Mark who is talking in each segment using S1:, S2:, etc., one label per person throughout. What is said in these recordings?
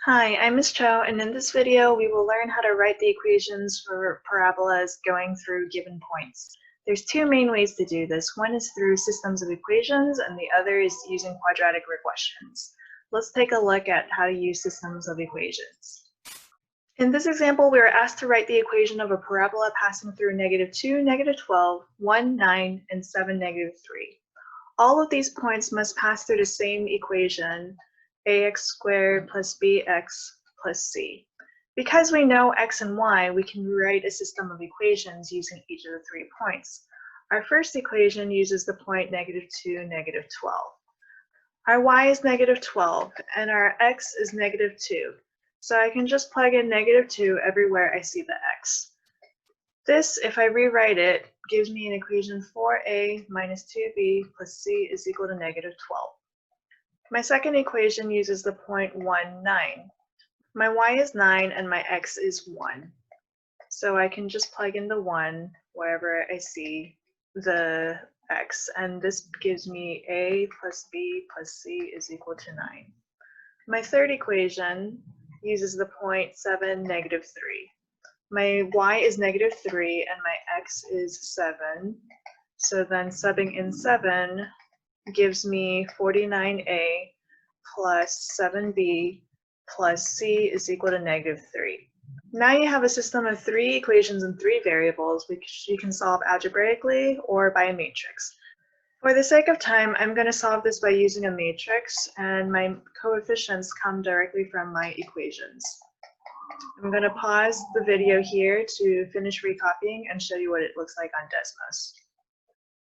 S1: Hi, I'm Ms. Cho, and in this video we will learn how to write the equations for parabolas going through given points. There's two main ways to do this. One is through systems of equations, and the other is using quadratic regressions. Let's take a look at how to use systems of equations. In this example, we are asked to write the equation of a parabola passing through -2, -12, 1, 9, and 7, -3. All of these points must pass through the same equation, ax squared plus bx plus c. Because we know x and y, we can rewrite a system of equations using each of the 3 points. Our first equation uses the point -2, -12. Our y is -12, and our x is -2. So I can just plug in -2 everywhere I see the x. This, if I rewrite it, gives me an equation 4a minus 2b plus c is equal to -12. My second equation uses the point 1, 9. My y is 9 and my x is 1. So I can just plug in the 1 wherever I see the x, and this gives me a plus b plus c is equal to 9. My third equation uses the point 7, -3. My y is -3 and my x is 7. So then subbing in 7 gives me 49a plus 7b plus c is equal to -3. Now you have a system of 3 equations and 3 variables, which you can solve algebraically or by a matrix. For the sake of time, I'm going to solve this by using a matrix, and my coefficients come directly from my equations. I'm going to pause the video here to finish recopying and show you what it looks like on Desmos.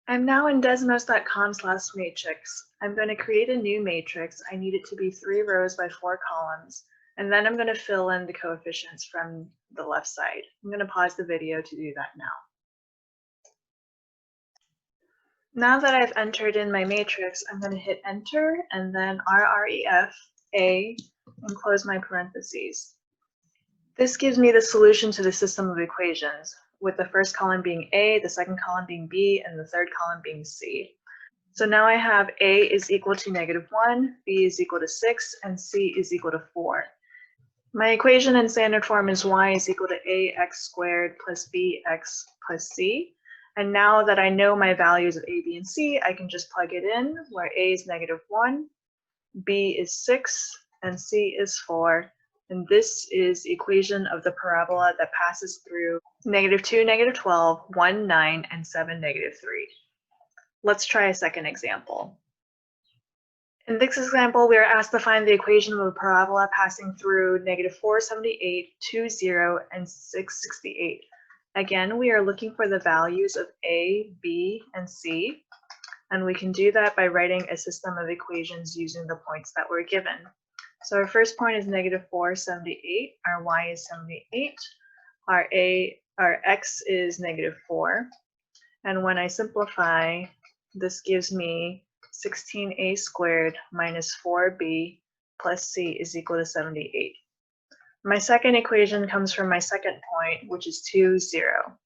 S1: I'm now in desmos.com/matrix. I'm going to create a new matrix. I need it to be 3 rows by 4 columns, and then I'm going to fill in the coefficients from the left side. I'm going to pause the video to do that now. Now that I've entered in my matrix, I'm going to hit enter and then RREF A and close my parentheses. This gives me the solution to the system of equations, with the first column being A, the second column being B, and the third column being C. So now I have A is equal to -1, B is equal to 6, and C is equal to 4. My equation in standard form is y is equal to ax squared plus bx plus c. And now that I know my values of a, b, and c, I can just plug it in, where a is -1, b is 6, and c is 4. And this is the equation of the parabola that passes through -2, -12, 1, 9, and 7, -3. Let's try a second example. In this example, we are asked to find the equation of a parabola passing through -478, 2, 0, and 668. Again, we are looking for the values of a, b, and c, and we can do that by writing a system of equations using the points that were given. So our first point is -478, our y is 78, our x is -4, and when I simplify, this gives me 16a squared minus 4b plus c is equal to 78. My second equation comes from my second point, which is 2, 0.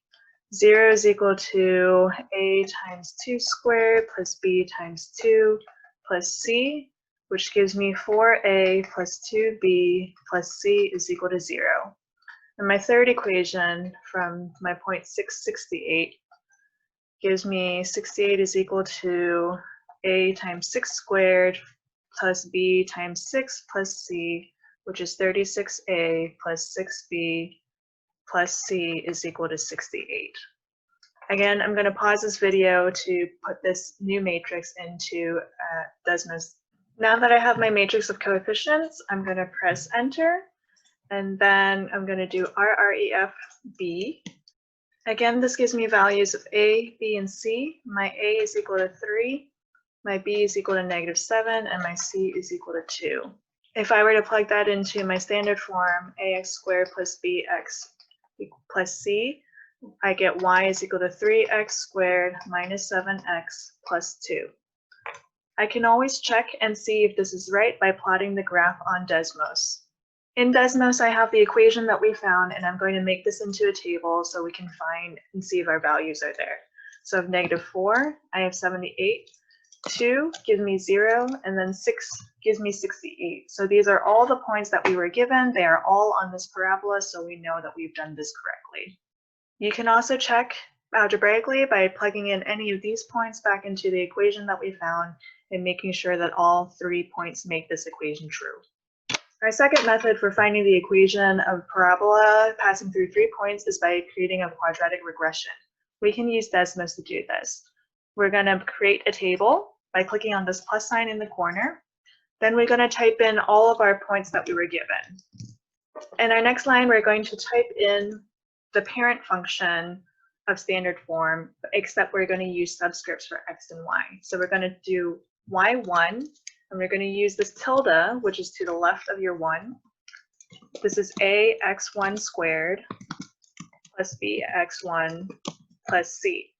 S1: 0 is equal to a times 2 squared plus b times 2 plus c, which gives me 4a plus 2b plus c is equal to 0. And my third equation from my point 668 gives me 68 is equal to a times 6 squared plus b times 6 plus c, which is 36a plus 6b plus c is equal to 68. Again, I'm going to pause this video to put this new matrix into Desmos. Now that I have my matrix of coefficients, I'm going to press enter, and then I'm going to do RREF B. Again, this gives me values of a, b, and c. My a is equal to 3, my b is equal to -7, and my c is equal to 2. If I were to plug that into my standard form, ax squared plus bx plus c, I get y is equal to 3x squared minus 7x plus 2. I can always check and see if this is right by plotting the graph on Desmos. In Desmos, I have the equation that we found, and I'm going to make this into a table so we can find and see if our values are there. So I have -4, I have 78, 2 gives me 0, and then 6 gives me 68. So these are all the points that we were given. They are all on this parabola, so we know that we've done this correctly. You can also check algebraically by plugging in any of these points back into the equation that we found and making sure that all 3 points make this equation true. Our second method for finding the equation of parabola passing through 3 points is by creating a quadratic regression. We can use Desmos to do this. We're going to create a table by clicking on this plus sign in the corner. Then we're going to type in all of our points that we were given. In our next line, we're going to type in the parent function of standard form, except we're going to use subscripts for x and y. So we're going to do y1, and we're going to use this tilde, which is to the left of your 1. This is ax1 squared plus bx1 plus c.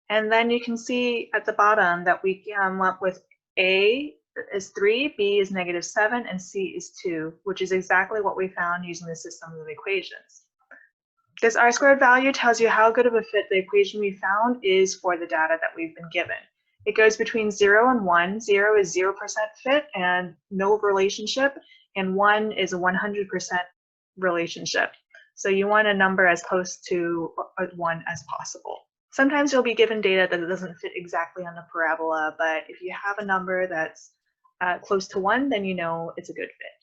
S1: And then you can see at the bottom that we come up with a is 3, b is -7, and c is 2, which is exactly what we found using the system of equations. This r-squared value tells you how good of a fit the equation we found is for the data that we've been given. It goes between 0 and 1. 0 is 0% fit and no relationship, and 1 is a 100% relationship. So you want a number as close to 1 as possible. Sometimes you'll be given data that doesn't fit exactly on the parabola, but if you have a number that's close to 1, then you know it's a good fit.